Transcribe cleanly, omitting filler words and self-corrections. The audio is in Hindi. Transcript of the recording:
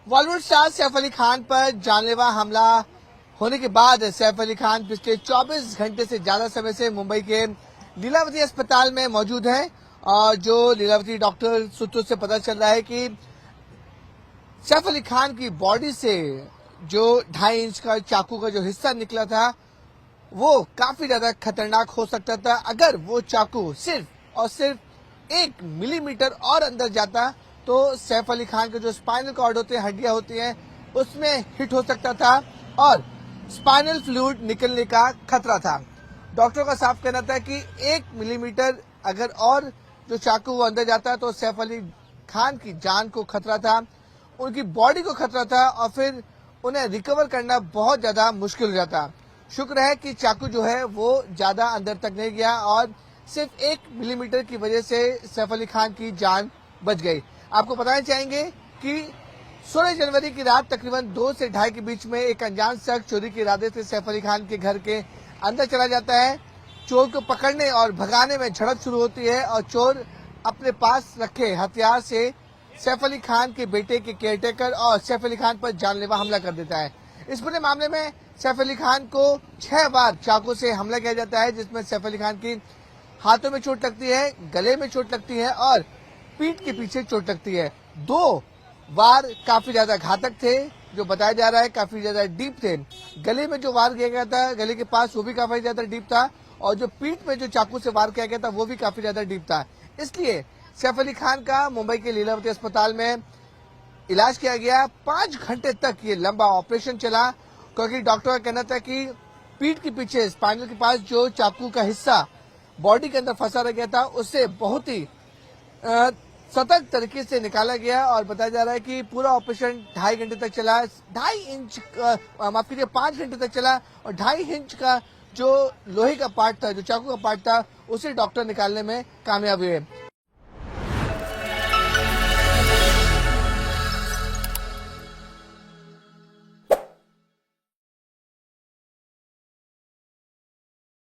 बॉलीवुड स्टार सैफ अली खान पर जानलेवा हमला होने के बाद सैफ अली खान पिछले 24 घंटे से ज्यादा समय से मुंबई के लीलावती अस्पताल में मौजूद हैं। और जो लीलावती डॉक्टर सूत्रों से पता चल रहा है कि सैफ अली खान की बॉडी से जो 2.5 इंच का चाकू का जो हिस्सा निकला था वो काफी ज्यादा खतरनाक हो सकता था। अगर वो चाकू सिर्फ और सिर्फ 1 मिलीमीटर और अंदर जाता तो सैफ अली खान के जो स्पाइनल कॉर्ड होते हैं, हड्डियां होती हैं, उसमें हिट हो सकता था और स्पाइनल फ्लूइड निकलने का खतरा था। डॉक्टरों का साफ कहना था कि 1 मिलीमीटर अगर और जो चाकू वो अंदर जाता तो सैफ अली खान की जान को खतरा था, उनकी बॉडी को खतरा था और फिर उन्हें रिकवर करना बहुत ज्यादा मुश्किल हो जाता। शुक्र है कि चाकू जो है वो ज्यादा अंदर तक नहीं गया और सिर्फ 1 मिलीमीटर की वजह से सैफ अली खान की जान बच गई। आपको बताना चाहेंगे कि 16 जनवरी की रात तकरीबन 2 से 2:30 के बीच में एक अनजान शख्स चोरी के इरादे से सैफ अली खान के घर के अंदर चला जाता है। चोर को पकड़ने और भगाने में झड़प शुरू होती है और चोर अपने पास रखे हथियार से सैफ अली खान के बेटे के केयरटेकर और सैफ अली खान पर जानलेवा हमला कर देता है। इस पूरे मामले में सैफ अली खान को 6 बार चाकू से हमला किया जाता है, जिसमें सैफ अली खान की हाथों में चोट लगती है, गले में चोट लगती है और पीठ के पीछे चोट लगती है। 2 वार काफी ज्यादा घातक थे, जो बताया जा रहा है काफी ज्यादा डीप थे। गले में जो वार किया गया था गले के पास वो भी काफी ज्यादा डीप था और जो पीठ में जो चाकू से वार किया गया था वो भी काफी ज्यादा डीप था। इसलिए सैफ अली खान का मुंबई के लीलावती अस्पताल में इलाज किया गया। 5 घंटे तक ये लंबा ऑपरेशन चला क्योंकि डॉक्टर का कहना था कि पीठ के पीछे स्पाइनल के पास जो चाकू का हिस्सा बॉडी के अंदर फंसा रह गया था उससे बहुत ही सतर्क तरीके से निकाला गया और बताया जा रहा है कि पूरा ऑपरेशन 2.5 घंटे तक चला। 2.5 इंच माफ कीजिए 5 घंटे तक चला और 2.5 इंच का जो लोहे का पार्ट था, जो चाकू का पार्ट था, उसे डॉक्टर निकालने में कामयाब हुए।